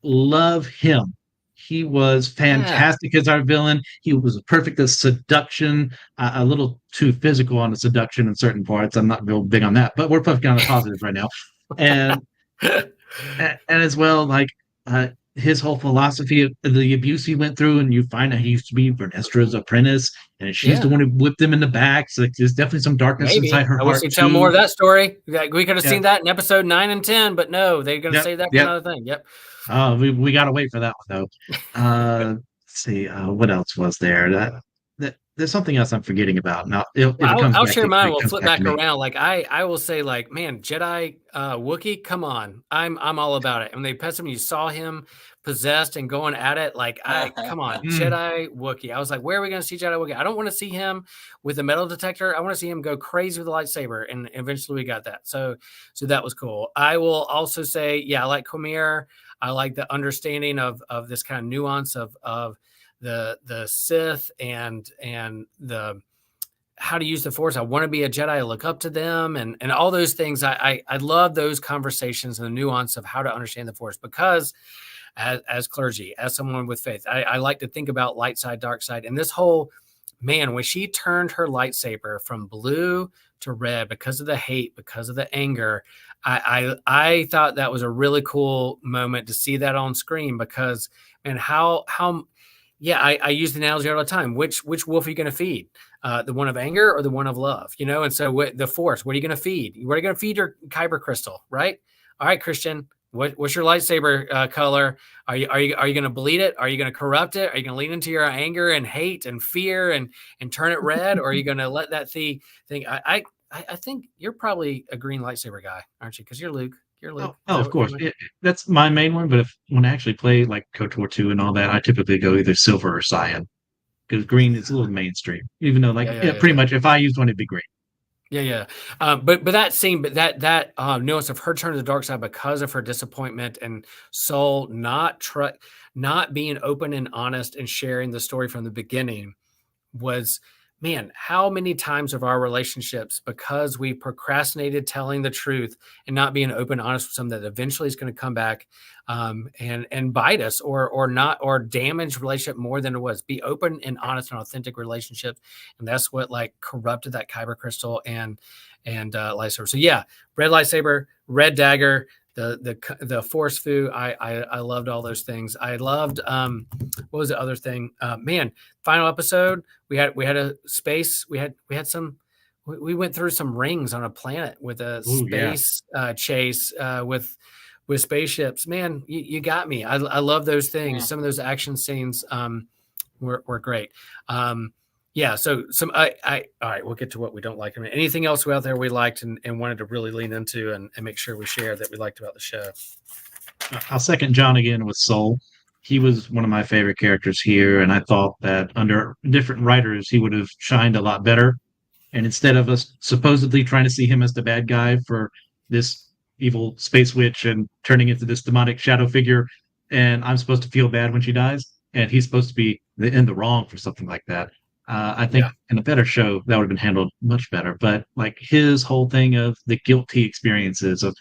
love him. He was fantastic as our villain. He was perfect as seduction, a little too physical on the seduction in certain parts. I'm not real big on that, but we're focusing on the positives right now. And as well, like his whole philosophy of the abuse he went through, and you find out he used to be Vernestra's apprentice, and she's the one who whipped him in the back. So there's definitely some darkness inside her heart. I wish you'd tell more of that story. We could have seen that in episode 9 and 10, but no, they're going to say that for another thing. Yep. We got to wait for that one though. Let's see, what else was there? there's something else I'm forgetting about. Now, if Well, it comes I'll back share to mine. it We'll comes flip back to back me. around. Like I will say, like, man, Jedi Wookiee, come on. I'm all about it. When they pet him, you saw him possessed and going at it. Like, come on, Mm. Jedi Wookiee. I was like, where are we going to see Jedi Wookiee? I don't want to see him with a metal detector. I want to see him go crazy with a lightsaber. And eventually we got that. So that was cool. I will also say, yeah, I like Quamir. I like the understanding of this kind of nuance of the Sith and the how to use the force. I want to be a Jedi. I look up to them and all those things. I love those conversations and the nuance of how to understand the force because as clergy, as someone with faith, I like to think about light side, dark side. And this whole man, when she turned her lightsaber from blue to red because of the hate, because of the anger, I thought that was a really cool moment to see that on screen because and how yeah, I use the analogy all the time. Which wolf are you going to feed? The one of anger or the one of love? You know, and so the force. What are you going to feed? What are you going to feed your kyber crystal? Right? All right, Christian. What's your lightsaber color? Are you going to bleed it? Are you going to corrupt it? Are you going to lean into your anger and hate and fear and turn it red? Or are you going to let that thing? I think you're probably a green lightsaber guy, aren't you? Because you're Luke. You're Luke. Is Of that what course. you? That's my main one. But if when I actually play like KOTOR 2 and all that, I typically go either silver or cyan because green is a little mainstream. Even though, like, Yeah, yeah, yeah, yeah, pretty yeah. much, if I used one, it'd be green. Yeah, yeah. But that scene, but that nuance of her turning to the dark side because of her disappointment and Soul not being open and honest and sharing the story from the beginning was, man, how many times of our relationships, because we procrastinated telling the truth and not being open and honest with something that eventually is going to come back and bite us or not or damage relationship more than it was. Be open and honest and authentic relationships, and that's what like corrupted that kyber crystal and lightsaber. So yeah, red lightsaber, red dagger. The force foo, I loved all those things. I loved what was the other thing? Man, final episode we had a space we had some we went through some rings on a planet with a Oh yeah, space chase with spaceships. Man, you got me. I love those things. Yeah. Some of those action scenes were great. Yeah, so some I all right, we'll get to what we don't like. I mean, anything else out there we liked and wanted to really lean into and make sure we share that we liked about the show. I'll second John again with Soul. He was one of my favorite characters here, and I thought that under different writers, he would have shined a lot better. And instead of us supposedly trying to see him as the bad guy for this evil space witch and turning into this demonic shadow figure, and I'm supposed to feel bad when she dies, and he's supposed to be in the wrong for something like that. I think Yeah, in a better show that would have been handled much better. But like his whole thing of the guilty experiences of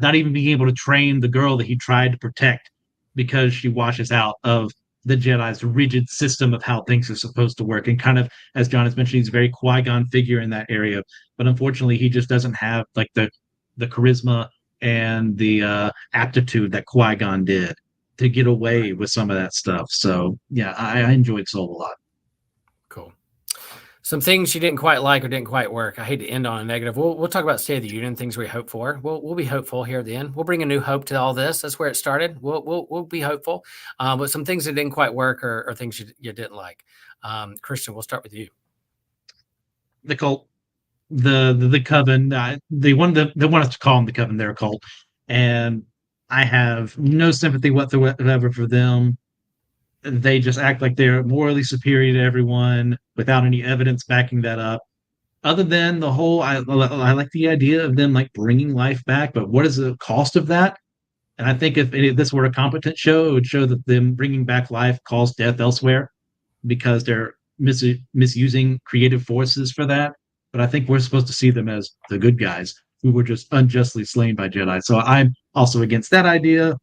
not even being able to train the girl that he tried to protect because she washes out of the Jedi's rigid system of how things are supposed to work, and kind of as John has mentioned, he's a very Qui-Gon figure in that area. But unfortunately, he just doesn't have like the charisma and the aptitude that Qui-Gon did to get away right. with some of that stuff. So yeah, I enjoyed Soul a lot. Cool. Some things you didn't quite like or didn't quite work. I hate to end on a negative. We'll talk about State of the Union, things we hope for. We'll be hopeful here at the end. We'll bring a new hope to all this. That's where it started. We'll be hopeful. But some things that didn't quite work or things you didn't like. Christian, we'll start with you. The cult, the coven, they want us to call them the coven. They're a cult, and I have no sympathy whatsoever for them. They just act like they're morally superior to everyone without any evidence backing that up. Other than the whole, I like the idea of them like bringing life back, but what is the cost of that? And I think if this were a competent show, it would show that them bringing back life caused death elsewhere because they're misusing creative forces for that. But I think we're supposed to see them as the good guys who were just unjustly slain by Jedi. So I'm also against that idea.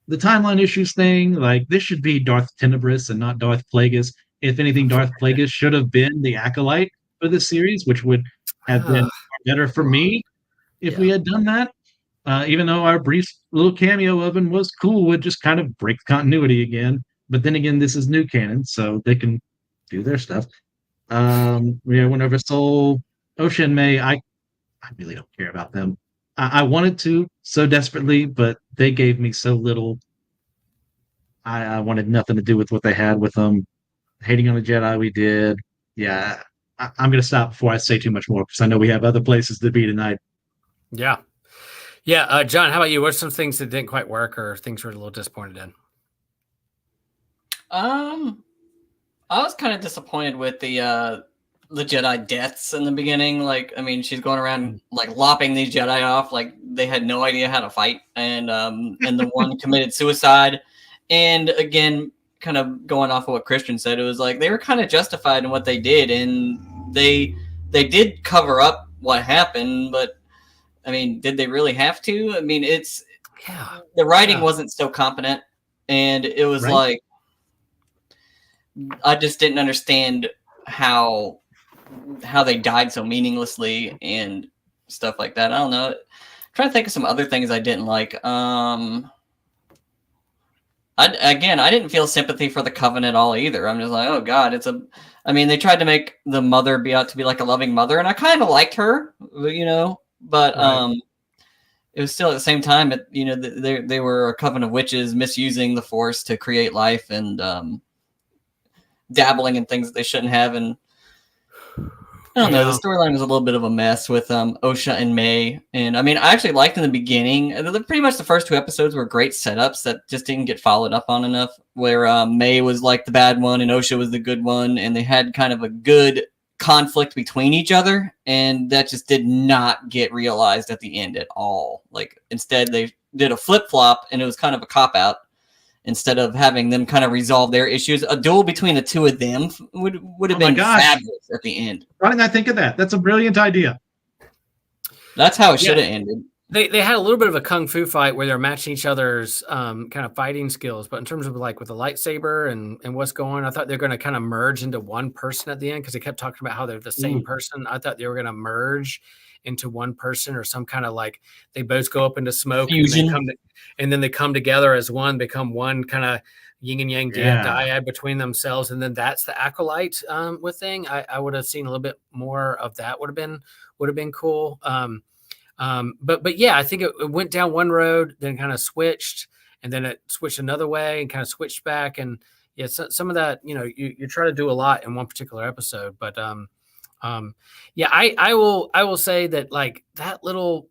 The timeline issues thing, like this should be Darth Tenebris and not Darth Plagueis. If anything, Darth Plagueis should have been the acolyte for this series, which would have been better for me if we Yeah. had done that. Even though our brief little cameo of him was cool, would just kind of break continuity again. But then again, this is new canon, so they can do their stuff. We went over Soul, Ocean May. I really don't care about them. I wanted to so desperately, but they gave me so little. I wanted nothing to do with what they had with them. Hating on the Jedi, we did. yeah, I'm going to stop before I say too much more because I know we have other places to be tonight. Yeah. Yeah. John, how about you? What are some things that didn't quite work or things you were a little disappointed in? I was kind of disappointed with the Jedi deaths in the beginning. Like, I mean, she's going around like lopping these Jedi off, like they had no idea how to fight, and the one committed suicide. And again, kind of going off of what Christian said, it was like they were kind of justified in what they did, and they did cover up what happened, but I mean, did they really have to? I mean, the writing wasn't so competent, and it was Right? like I just didn't understand how they died so meaninglessly and stuff like that. I don't know. I'm trying to think of some other things I didn't like. I didn't feel sympathy for the Coven at all either. I'm just like, oh god, I mean, they tried to make the mother be out to be like a loving mother, and I kind of liked her, but Right. it was still at the same time, they were a coven of witches misusing the Force to create life and dabbling in things that they shouldn't have, and I don't know. The storyline was a little bit of a mess with Osha and May, and I mean, I actually liked in the beginning. Pretty much the first 2 episodes were great setups that just didn't get followed up on enough. Where May was like the bad one and Osha was the good one, and they had kind of a good conflict between each other, and that just did not get realized at the end at all. Like instead, they did a flip flop, and it was kind of a cop out. Instead of having them kind of resolve their issues, a duel between the 2 of them would have been fabulous at the end. Why didn't I think of that? That's a brilliant idea. That's how it should have ended. They had a little bit of a kung fu fight where they're matching each other's kind of fighting skills, but in terms of like with the lightsaber and what's going on, I thought they're going to kind of merge into one person at the end because they kept talking about how they're the same person. I thought they were going to merge into one person or some kind of like they both go up into smoke fusion. And then they come together as one, become one kind of yin and yang dyad between themselves, and then that's the Acolyte with thing. I would have seen a little bit more of that. Would have been cool. But yeah, I think it went down one road, then kind of switched, and then it switched another way and kind of switched back. And yeah, some of that, you try to do a lot in one particular episode, but yeah, I will say that like that little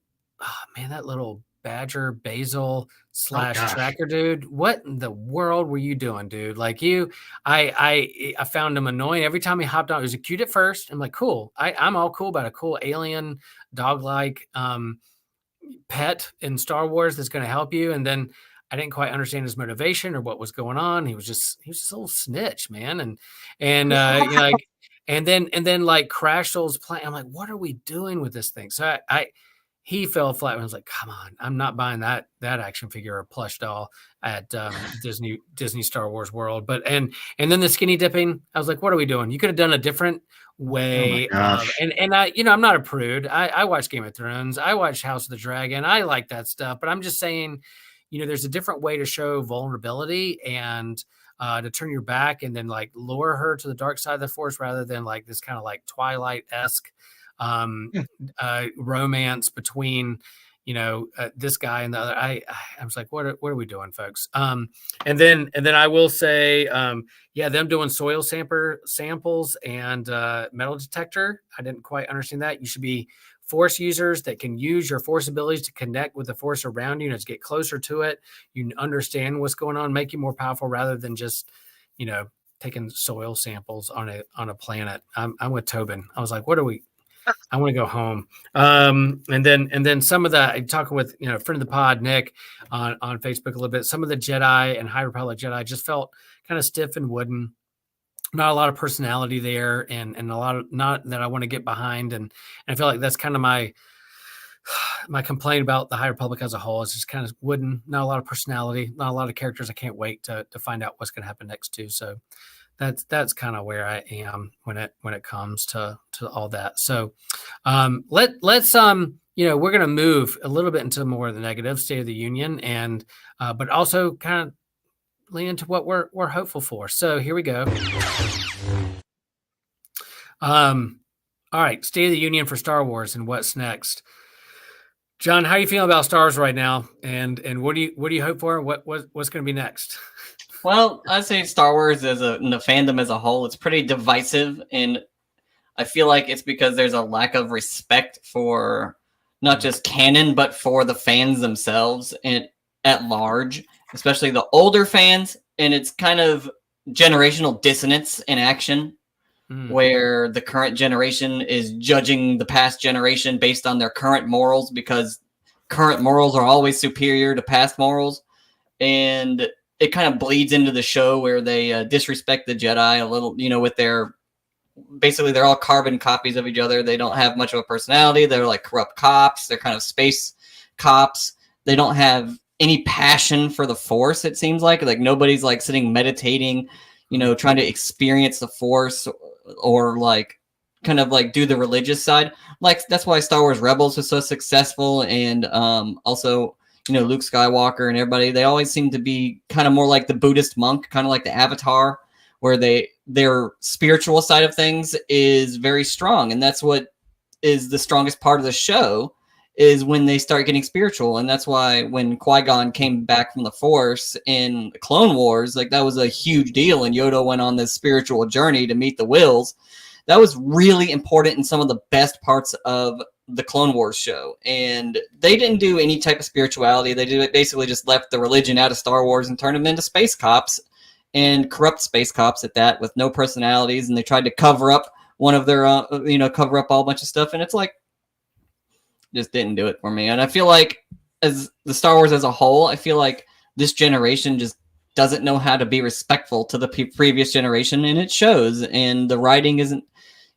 badger basil / tracker dude, what in the world were you doing, dude? Like I found him annoying every time he hopped on. It was cute at first. I'm like, cool. I'm all cool about a cool alien dog-like pet in Star Wars that's going to help you. And then I didn't quite understand his motivation or what was going on. He was just a little snitch, man. And then like Crashell's playing. I'm like, what are we doing with this thing? So he fell flat when I was like, come on, I'm not buying that action figure or plush doll at Disney Star Wars World. But and then the skinny dipping, I was like, what are we doing? You could have done a different way. And I, I'm not a prude. I watch Game of Thrones. I watch House of the Dragon. I like that stuff. But I'm just saying, there's a different way to show vulnerability and to turn your back and then like lure her to the dark side of the Force rather than like this kind of like Twilight-esque romance between this guy and the other. I was like, what are we doing, folks? And then I will say, them doing soil samples and metal detector. I didn't quite understand that. You should be Force users that can use your Force abilities to connect with the Force around you and to get closer to it. You understand what's going on, make you more powerful rather than just taking soil samples on a planet. I'm with Tobin. I was like, what are we? I want to go home. And then some of the talking with a friend of the pod, Nick, on Facebook a little bit. Some of the Jedi and High Republic Jedi just felt kind of stiff and wooden. Not a lot of personality there, and a lot of not that I want to get behind. And I feel like that's kind of my complaint about the High Republic as a whole. Is just kind of wooden, not a lot of personality, not a lot of characters. I can't wait to find out what's going to happen next too. So that's kind of where I am when it comes to all that. So let's we're going to move a little bit into more of the negative State of the Union and but also kind of lean into what we're hopeful for. So here we go. All right, State of the Union for Star Wars and what's next. John, how are you feeling about Star Wars right now? And what do you hope for? What's going to be next? Well, I'd say Star Wars in the fandom as a whole, it's pretty divisive, and I feel like it's because there's a lack of respect for not just canon, but for the fans themselves and at large, especially the older fans. And it's kind of generational dissonance in action, where the current generation is judging the past generation based on their current morals, because current morals are always superior to past morals. And it kind of bleeds into the show where they disrespect the Jedi a little, with their, basically they're all carbon copies of each other. They don't have much of a personality. They're like corrupt cops. They're kind of space cops. They don't have any passion for the Force. It seems like nobody's like sitting meditating, trying to experience the Force or like kind of like do the religious side. Like that's why Star Wars Rebels was so successful. And also, Luke Skywalker and everybody, they always seem to be kind of more like the Buddhist monk, kind of like the Avatar, where their spiritual side of things is very strong. And that's what is the strongest part of the show, is when they start getting spiritual. And that's why when Qui-Gon came back from the Force in Clone Wars, like that was a huge deal. And Yoda went on this spiritual journey to meet the Wills. That was really important in some of the best parts of the Clone Wars show. And they didn't do any type of spirituality. They basically just left the religion out of Star Wars and turned them into space cops, and corrupt space cops at that, with no personalities. And they tried to cover up one of their, cover up all bunch of stuff. And it's like, just didn't do it for me. And I feel like as the Star Wars as a whole, I feel like this generation just doesn't know how to be respectful to the previous generation, and it shows. And the writing isn't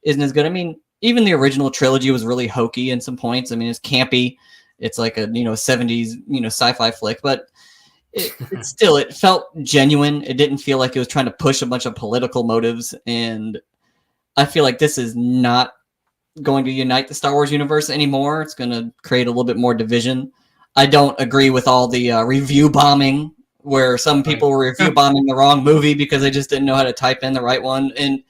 as good. I mean, even the original trilogy was really hokey in some points. I mean, it's campy. It's like a 70s sci-fi flick, but it felt genuine. It didn't feel like it was trying to push a bunch of political motives. And I feel like this is not going to unite the Star Wars universe anymore. It's going to create a little bit more division. I don't agree with all the review bombing, where some people were review bombing the wrong movie because they just didn't know how to type in the right one. And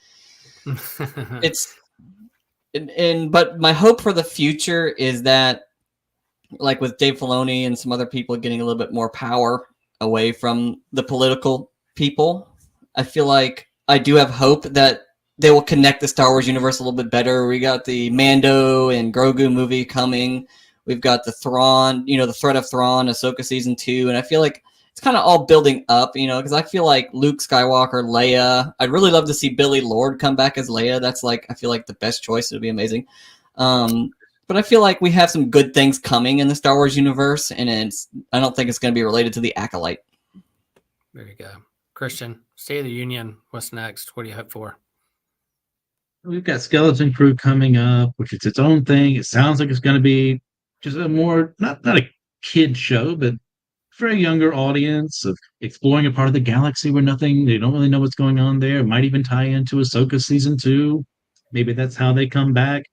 but my hope for the future is that, like with Dave Filoni and some other people getting a little bit more power away from the political people, I feel like I do have hope that they will connect the Star Wars universe a little bit better. We got the Mando and Grogu movie coming. We've got the Thrawn, the Threat of Thrawn, Ahsoka season 2. And I feel like it's kind of all building up, because I feel like Luke Skywalker, Leia, I'd really love to see Billy Lord come back as Leia. That's like, I feel like the best choice. It would be amazing. But I feel like we have some good things coming in the Star Wars universe, and I don't think it's going to be related to the Acolyte. There you go. Christian, State of the Union. What's next? What do you hope for? We've got Skeleton Crew coming up, which is its own thing. It sounds like it's going to be just a more, not a kid show, but for a younger audience, of exploring a part of the galaxy where they don't really know what's going on there. It might even tie into Ahsoka season 2. Maybe that's how they come back.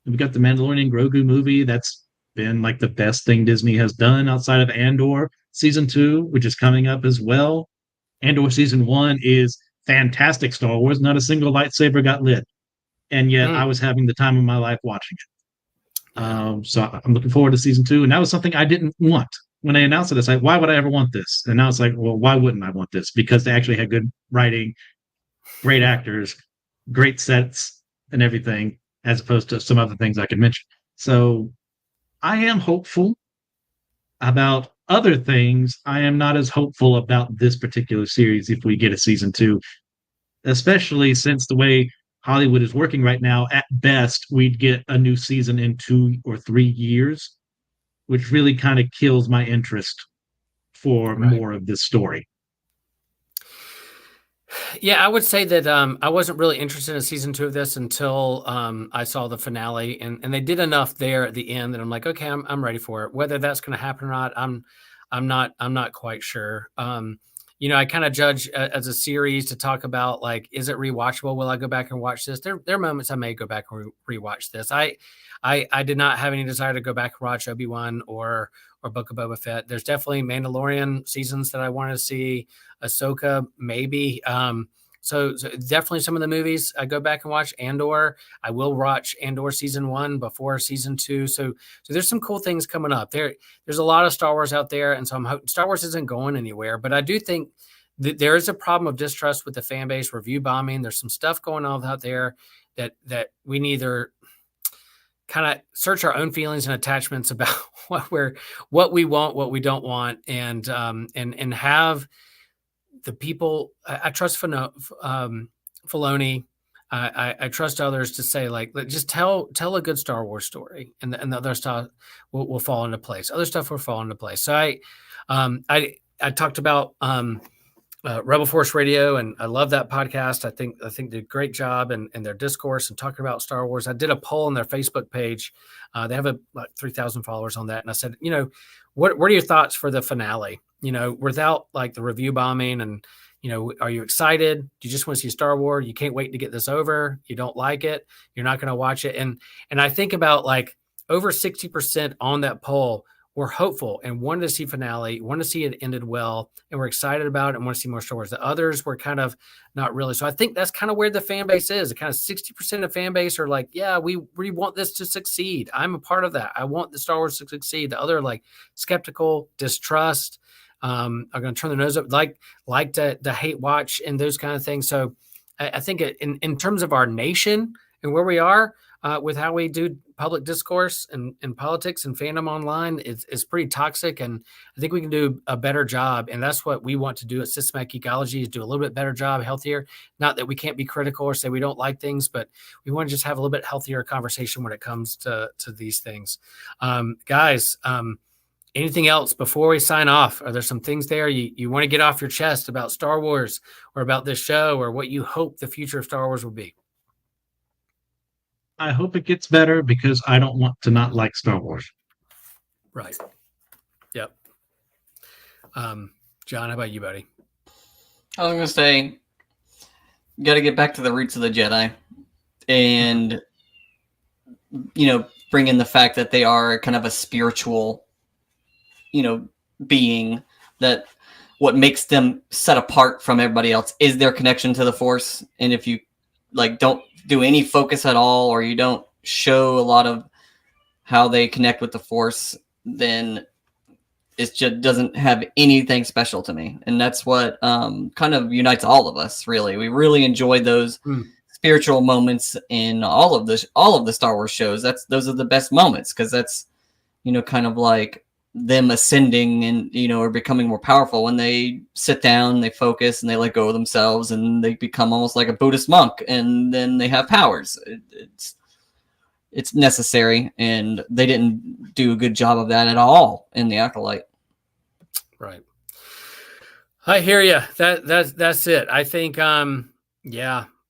And we got the Mandalorian Grogu movie. That's been like the best thing Disney has done outside of Andor season 2, which is coming up as well. Andor season 1 is fantastic Star Wars. Not a single lightsaber got lit. And yet I was having the time of my life watching it. So I'm looking forward to season 2. And that was something I didn't want. When they announced it, it's like, why would I ever want this? And now it's like, well, why wouldn't I want this? Because they actually had good writing, great actors, great sets, and everything, as opposed to some other things I could mention. So I am hopeful about other things. I am not as hopeful about this particular series if we get a season 2, especially since the way Hollywood is working right now. At best, we'd get a new season in 2 or 3 years, which really kind of kills my interest for more of this story. Yeah, I would say that I wasn't really interested in season 2 of this until I saw the finale, and they did enough there at the end that I'm like, okay, I'm ready for it. Whether that's going to happen or not, I'm not quite sure. I kind of judge as a series to talk about, like, is it rewatchable? Will I go back and watch this? There are moments I may go back and rewatch this. I did not have any desire to go back and watch Obi-Wan or Book of Boba Fett. There's definitely Mandalorian seasons that I want to see. Ahsoka, maybe. So definitely some of the movies I go back and watch. Andor, I will watch Andor season 1 before season 2. So there's some cool things coming up. There's a lot of Star Wars out there, and so I'm hoping Star Wars isn't going anywhere. But I do think there is a problem of distrust with the fan base, review bombing. There's some stuff going on out there that we need either kind of search our own feelings and attachments about what we want, what we don't want, and have the people. I trust Filoni. I trust others to say, like, just tell a good Star Wars story, and the other stuff will fall into place. Other stuff will fall into place. So I talked about Rebel Force Radio, and I love that podcast. I think they did a great job in their discourse and talking about Star Wars. I did a poll on their Facebook page. They have like 3,000 followers on that, and I said, what are your thoughts for the finale? Without like the review bombing, and are you excited? Do you just want to see Star Wars? You can't wait to get this over. You don't like it. You're not going to watch it. And I think about like over 60% on that poll were hopeful and wanted to see finale, wanted to see it ended well, and we're excited about it and want to see more Star Wars. The others were kind of not really. So I think that's kind of where the fan base is. Kind of 60% of fan base are like, yeah, we want this to succeed. I'm a part of that. I want the Star Wars to succeed. The other like skeptical, distrust, are going to turn their nose up, like to hate watch and those kind of things. So I think in terms of our nation and where we are with how we do public discourse and politics and fandom online, is pretty toxic. And I think we can do a better job. And that's what we want to do at Systematic Ecology, is do a little bit better job, healthier. Not that we can't be critical or say we don't like things, but we want to just have a little bit healthier conversation when it comes to these things. Guys, anything else before we sign off? Are there some things there you want to get off your chest about Star Wars or about this show, or what you hope the future of Star Wars will be? I hope it gets better, because I don't want to not like Star Wars. Right. Yep. John, how about you, buddy? I was going to say, you got to get back to the roots of the Jedi, and, bring in the fact that they are kind of a spiritual, being, that what makes them set apart from everybody else is their connection to the Force. And if you don't do any focus at all, or you don't show a lot of how they connect with the Force, then it just doesn't have anything special to me. And that's what kind of unites all of us, really. We really enjoy those spiritual moments in all of the Star Wars shows. Those are the best moments, because that's, kind of like them ascending and, or becoming more powerful when they sit down, they focus, and they let go of themselves, and they become almost like a Buddhist monk, and then they have powers. It's necessary, and they didn't do a good job of that at all in the Acolyte. Right. I hear you. That's it. I think, I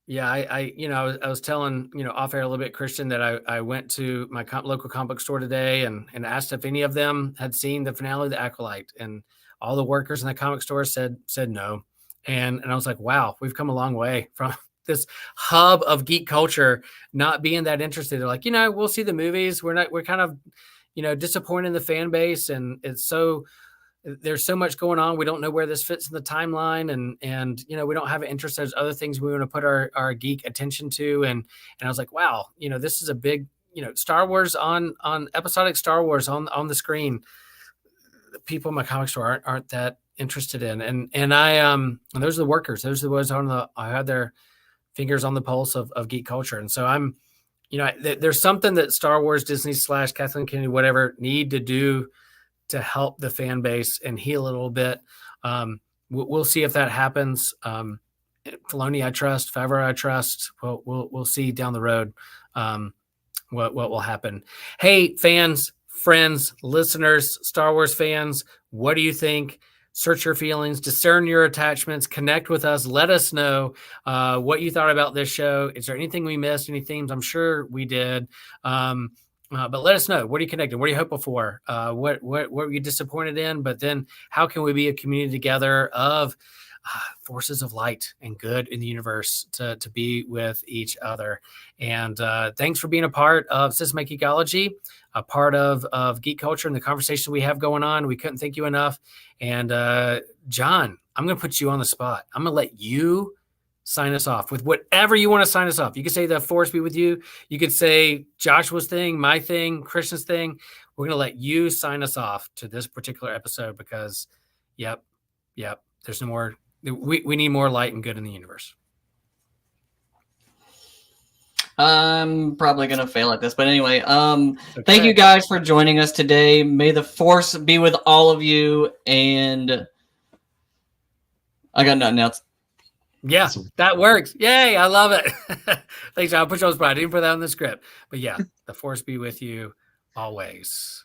was telling, off air a little bit, Christian, that I went to my local comic book store today and asked if any of them had seen the finale of the Acolyte, and all the workers in the comic store said no. And I was like, wow, we've come a long way from this hub of geek culture not being that interested. They're like, we'll see the movies. We're kind of, disappointed in the fan base, and there's so much going on. We don't know where this fits in the timeline, and we don't have an interest. There's other things we want to put our geek attention to. And I was like, wow, this is a big, Star Wars on episodic Star Wars on the screen. People in my comic store aren't that interested in. And those are the workers. Those are the ones I had their fingers on the pulse of geek culture. And so I'm, there's something that Star Wars, Disney / Kathleen Kennedy, whatever, need to do to help the fan base and heal a little bit. We'll see if that happens. Filoni, I trust. Favreau, I trust. We'll see down the road what will happen. Hey, fans, friends, listeners, Star Wars fans, what do you think? Search your feelings, discern your attachments, connect with us. Let us know what you thought about this show. Is there anything we missed? Any themes? I'm sure we did. But let us know. What are you connected? What are you hopeful for? What were you disappointed in? But then how can we be a community together of forces of light and good in the universe to be with each other? And thanks for being a part of Systematic Ecology, a part of geek culture and the conversation we have going on. We couldn't thank you enough. And John, I'm going to put you on the spot. I'm going to let you sign us off with whatever you want to sign us off. You could say the Force be with you. You could say Joshua's thing, my thing, Christian's thing. We're going to let you sign us off to this particular episode because, yep. There's no more We need more light and good in the universe. I'm probably gonna fail at this, but anyway, Okay. thank you guys for joining us today. May the force be with all of you, and I got nothing else. Yeah, Awesome. that works. Yay, I love it. Thanks, I'll put you on the spot. I didn't put that on the script. But yeah, the force be with you always.